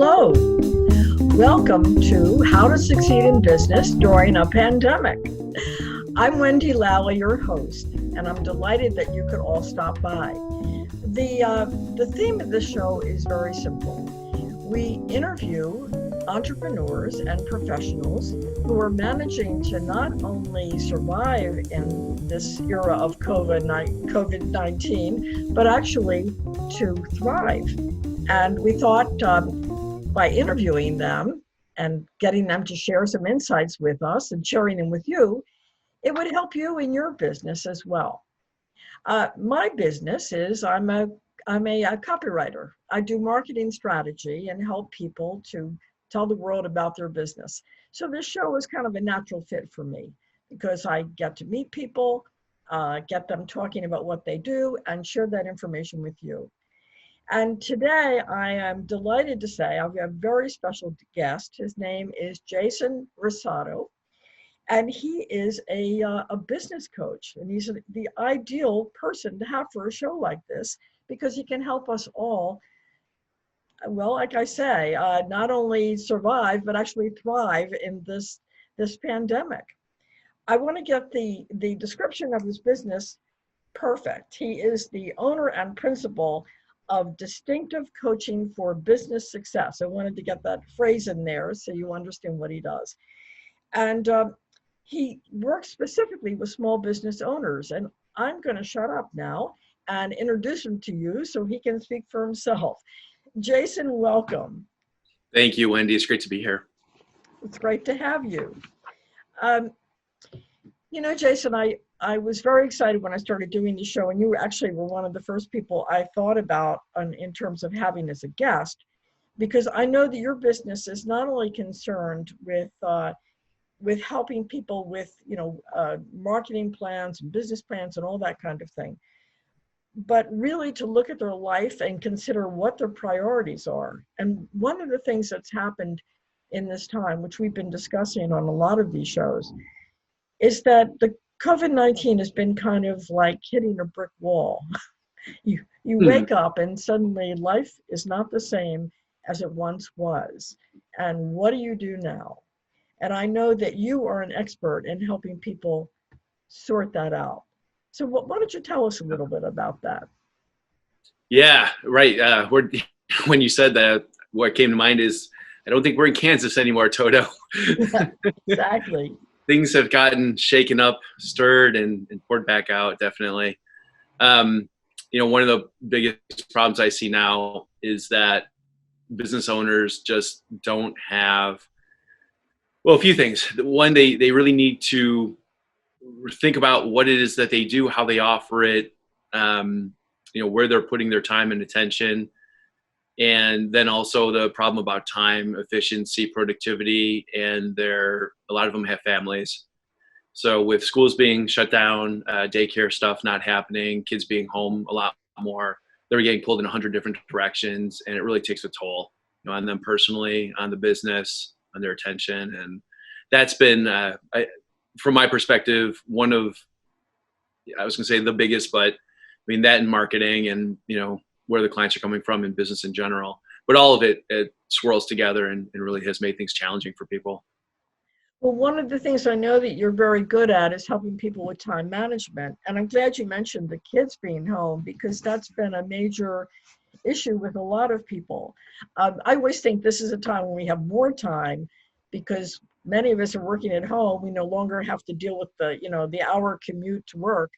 Hello. Welcome to How to Succeed in Business During a Pandemic. I'm Wendy Lally, your host, and I'm delighted that you could all stop by. The theme of this show is very simple. We interview entrepreneurs and professionals who are managing to not only survive in this era of COVID-19, but actually to thrive. And we thought by interviewing them and getting them to share some insights with us and sharing them with you, it would help you in your business as well. My business is I'm a copywriter. I do marketing strategy and help people to tell the world about their business. So this show is kind of a natural fit for me because I get to meet people, get them talking about what they do, and share that information with you. And today I am delighted to say I have a very special guest. His name is Jason Rosado, and he is a business coach, and he's the ideal person to have for a show like this because he can help us all, well, like I say, not only survive, but actually thrive in this pandemic. I want to get the description of his business perfect. He is the owner and principal of Distinctive Coaching for Business Success. I wanted to get that phrase in there so you understand what he does. And he works specifically with small business owners. And I'm going to shut up now and introduce him to you so he can speak for himself. Jason, welcome. Thank you, Wendy. It's great to be here. It's great to have you. Jason, I was very excited when I started doing the show, and you actually were one of the first people I thought about in terms of having as a guest, because I know that your business is not only concerned with helping people with, marketing plans and business plans and all that kind of thing, but really to look at their life and consider what their priorities are. And one of the things that's happened in this time, which we've been discussing on a lot of these shows, is that the COVID-19 has been kind of like hitting a brick wall. You wake up and suddenly life is not the same as it once was. And what do you do now? And I know that you are an expert in helping people sort that out. So why don't you tell us a little bit about that? Yeah, right. When you said that, what came to mind is, I don't think we're in Kansas anymore, Toto. Yeah, exactly. Things have gotten shaken up, stirred, and poured back out, definitely. One of the biggest problems I see now is that business owners just don't have, well, a few things. One, they really need to think about what it is that they do, how they offer it, where they're putting their time and attention. And then also the problem about time, efficiency, productivity, and a lot of them have families. So with schools being shut down, daycare stuff not happening, kids being home a lot more, they're getting pulled in 100 different directions, and it really takes a toll, on them personally, on the business, on their attention. And that's been, from my perspective, one of, I was going to say the biggest, but I mean that in marketing and, where the clients are coming from in business in general, but all of it swirls together and really has made things challenging for people. Well, one of the things I know that you're very good at is helping people with time management. And I'm glad you mentioned the kids being home because that's been a major issue with a lot of people. I always think this is a time when we have more time because many of us are working at home. We no longer have to deal with the hour commute to work.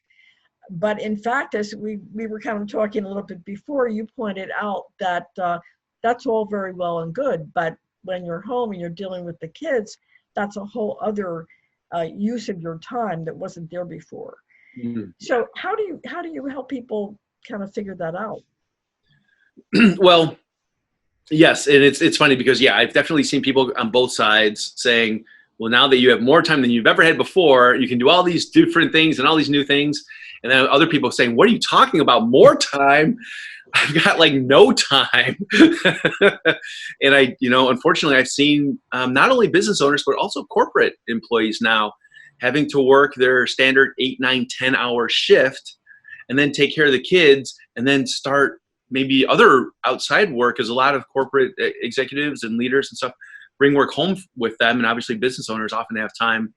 But in fact, as we were kind of talking a little bit before, you pointed out that that's all very well and good. But when you're home and you're dealing with the kids, that's a whole other use of your time that wasn't there before. Mm-hmm. So how do you help people kind of figure that out? Well, yes, and it's funny because I've definitely seen people on both sides saying, well, now that you have more time than you've ever had before, you can do all these different things and all these new things. And then other people saying, what are you talking about? More time? I've got like no time. And unfortunately, I've seen not only business owners, but also corporate employees now having to work their standard 8, 9, 10 hour shift and then take care of the kids and then start maybe other outside work, because a lot of corporate executives and leaders and stuff bring work home with them. And obviously business owners often have time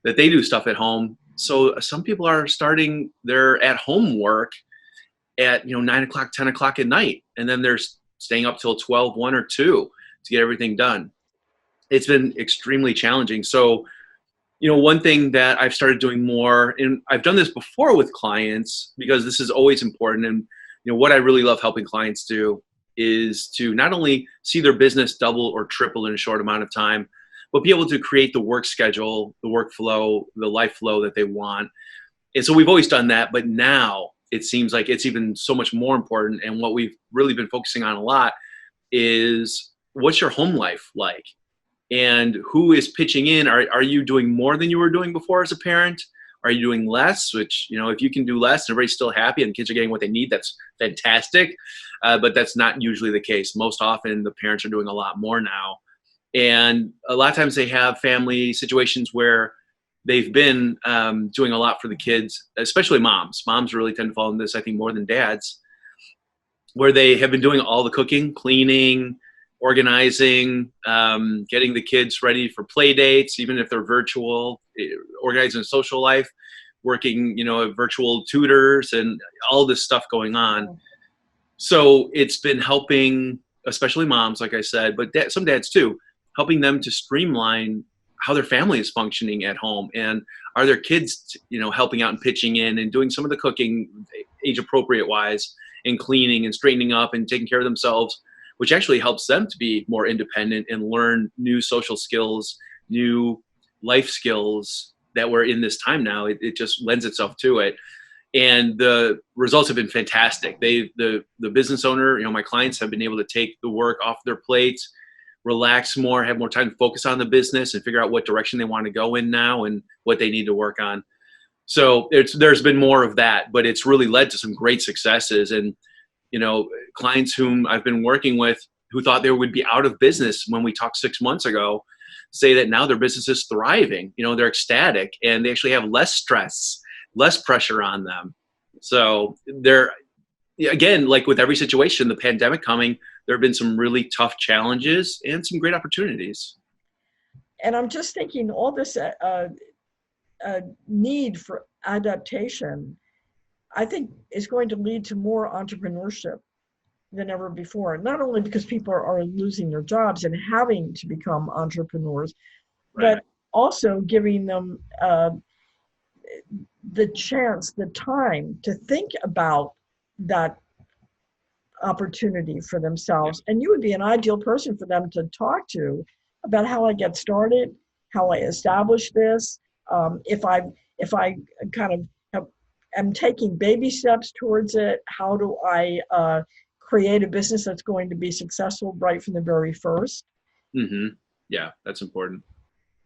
that they do stuff at home. So some people are starting their at home work at 9 o'clock, 10 o'clock at night, and then they're staying up till 12, 1 or 2 to get everything done. It's been extremely challenging. So one thing that I've started doing more, and I've done this before with clients because this is always important, and what I really love helping clients do is to not only see their business double or triple in a short amount of time, but be able to create the work schedule, the workflow, the life flow that they want. And so we've always done that, but now it seems like it's even so much more important. And what we've really been focusing on a lot is, what's your home life like? And who is pitching in? Are you doing more than you were doing before as a parent? Are you doing less? Which, if you can do less and everybody's still happy and kids are getting what they need, that's fantastic. But that's not usually the case. Most often the parents are doing a lot more now. And a lot of times they have family situations where they've been doing a lot for the kids, especially moms. Moms really tend to fall in this, I think, more than dads, where they have been doing all the cooking, cleaning, organizing, getting the kids ready for play dates, even if they're virtual, organizing a social life, working, virtual tutors and all this stuff going on. So it's been helping, especially moms, like I said, but some dads too, helping them to streamline how their family is functioning at home, and are their kids, helping out and pitching in and doing some of the cooking age appropriate wise, and cleaning and straightening up and taking care of themselves, which actually helps them to be more independent and learn new social skills, new life skills that we're in this time now. It just lends itself to it. And the results have been fantastic. The business owner, my clients have been able to take the work off their plates, relax more, have more time to focus on the business and figure out what direction they want to go in now and what they need to work on. So there's been more of that, but it's really led to some great successes. And clients whom I've been working with who thought they would be out of business when we talked 6 months ago say that now their business is thriving. They're ecstatic and they actually have less stress, less pressure on them. So they're, again, like with every situation, the pandemic coming, there have been some really tough challenges and some great opportunities. And I'm just thinking all this need for adaptation, I think, is going to lead to more entrepreneurship than ever before. Not only because people are losing their jobs and having to become entrepreneurs, Right. but also giving them the chance, the time to think about that opportunity for themselves. And you would be an ideal person for them to talk to about how I get started, how I establish this. If I kind of am taking baby steps towards it, how do I create a business that's going to be successful right from the very first? Mm-hmm. Yeah, that's important.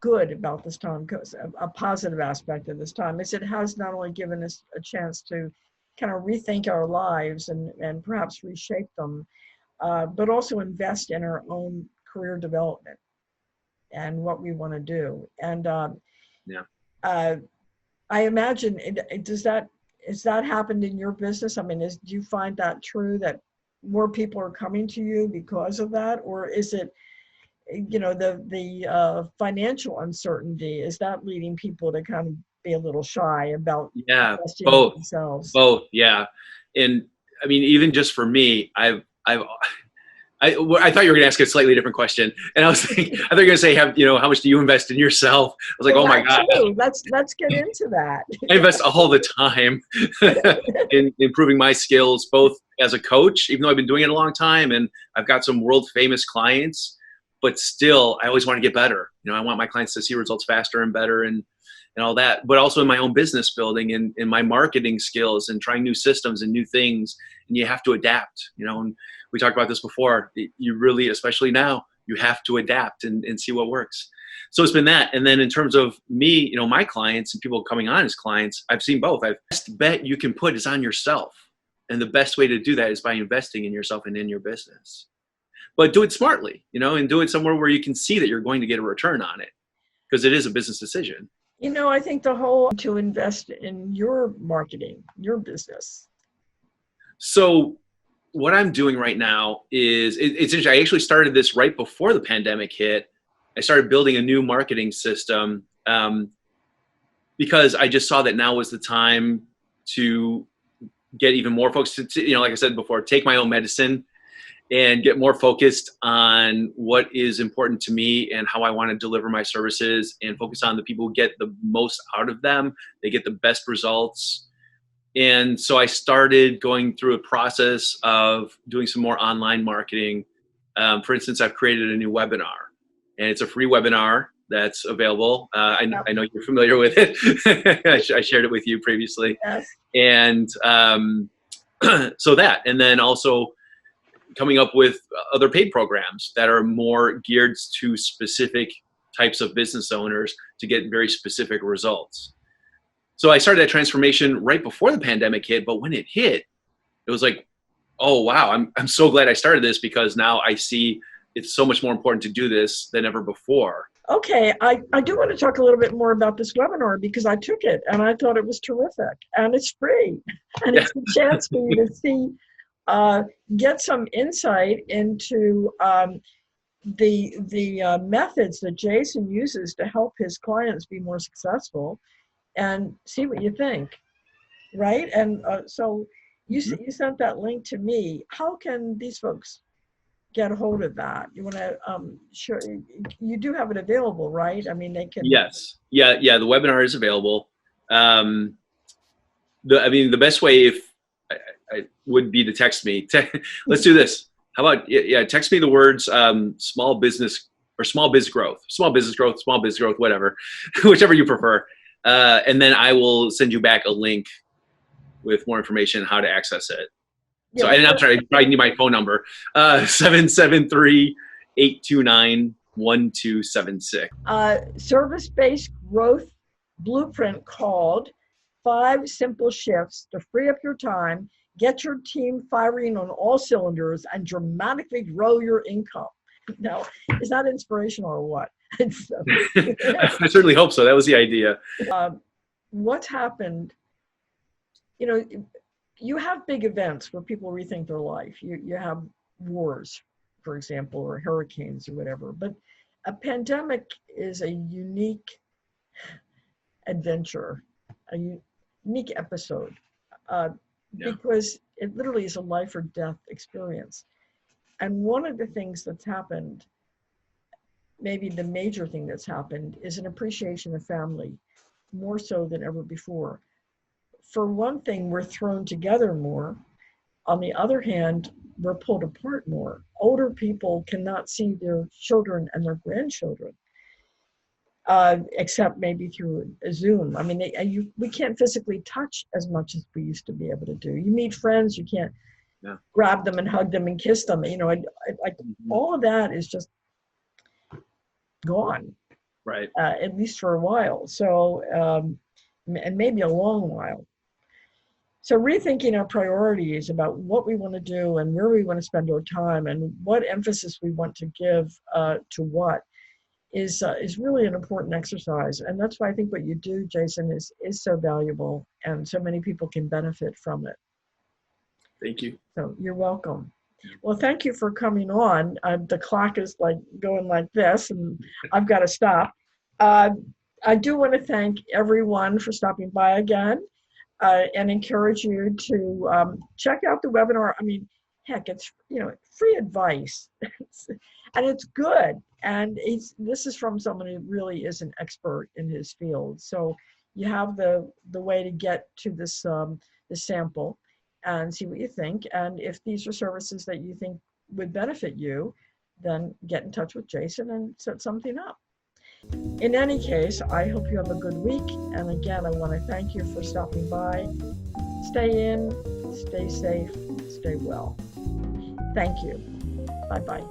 Good about this time, because a positive aspect of this time is it has not only given us a chance to kind of rethink our lives and perhaps reshape them, but also invest in our own career development and what we want to do. And I imagine, has that happened in your business? I mean, do you find that true, that more people are coming to you because of that? Or is it, the financial uncertainty, is that leading people to kind of be a little shy about investing in themselves? Both. Yeah. And I mean, even just for me, I thought you were going to ask a slightly different question, and I thought you were going to say, how much do you invest in yourself? I was like, oh my God. Let's get into that. I invest all the time in improving my skills, both as a coach, even though I've been doing it a long time, and I've got some world famous clients, but still, I always want to get better. I want my clients to see results faster and better and all that, but also in my own business building and in my marketing skills and trying new systems and new things. And you have to adapt, and we talked about this before. You really, especially now, you have to adapt and see what works. So it's been that. And then in terms of me, my clients and people coming on as clients, I've seen both. The best bet you can put is on yourself. And the best way to do that is by investing in yourself and in your business. But do it smartly, and do it somewhere where you can see that you're going to get a return on it, because it is a business decision. I think the whole to invest in your marketing, your business. So what I'm doing right now is it's interesting. I actually started this right before the pandemic hit. I started building a new marketing system because I just saw that now was the time to get even more focused. Like I said before, take my own medicine and get more focused on what is important to me and how I want to deliver my services, and focus on the people who get the most out of them. They get the best results. And so I started going through a process of doing some more online marketing. For instance, I've created a new webinar, and it's a free webinar that's available. I know you're familiar with it. I shared it with you previously. Yes. And so that, and then also coming up with other paid programs that are more geared to specific types of business owners to get very specific results. So I started that transformation right before the pandemic hit, but when it hit, it was like, oh wow, I'm so glad I started this, because now I see it's so much more important to do this than ever before. Okay, I do want to talk a little bit more about this webinar, because I took it and I thought it was terrific, and it's free, and it's a chance for you to see, get some insight into the methods that Jason uses to help his clients be more successful, and see what you think, right? And so you sent that link to me. How can these folks get a hold of that? You want to sure you do have it available, right? I mean, they can. Yes, yeah. The webinar is available. The best way if I would be to text me. Let's do this. How about text me the words small business or small biz growth, whatever, whichever you prefer, and then I will send you back a link with more information on how to access it. Yeah, so, and I'm sorry, I probably need my phone number, 773-829-1276. Service-based growth blueprint called 5 Simple Shifts to Free Up Your Time, Get Your Team Firing on All Cylinders, and Dramatically Grow Your Income. Now, is that inspirational or what? I certainly hope so. That was the idea. What's happened, you have big events where people rethink their life. You have wars, for example, or hurricanes or whatever. But a pandemic is a unique adventure, a unique episode, because it literally is a life or death experience. And one of the things that's happened, maybe the major thing that's happened, is an appreciation of family, more so than ever before. For one thing, we're thrown together more. On the other hand, we're pulled apart more. Older people cannot see their children and their grandchildren, except maybe through a Zoom. I mean, we can't physically touch as much as we used to be able to do. You meet friends, you can't grab them and hug them and kiss them. All of that is just gone, right? At least for a while. So, and maybe a long while. So rethinking our priorities about what we want to do and where we want to spend our time and what emphasis we want to give to what is really an important exercise. And that's why I think what you do, Jason, is so valuable, and so many people can benefit from it. Thank you. So you're welcome. Well, thank you for coming on. The clock is going like this, and I've got to stop. I do want to thank everyone for stopping by again. And encourage you to check out the webinar. I mean, heck, it's free advice, and it's good. And this is from someone who really is an expert in his field. So you have the way to get to this sample and see what you think. And if these are services that you think would benefit you, then get in touch with Jason and set something up. In any case, I hope you have a good week. And again, I want to thank you for stopping by. Stay in, stay safe, stay well. Thank you. Bye-bye.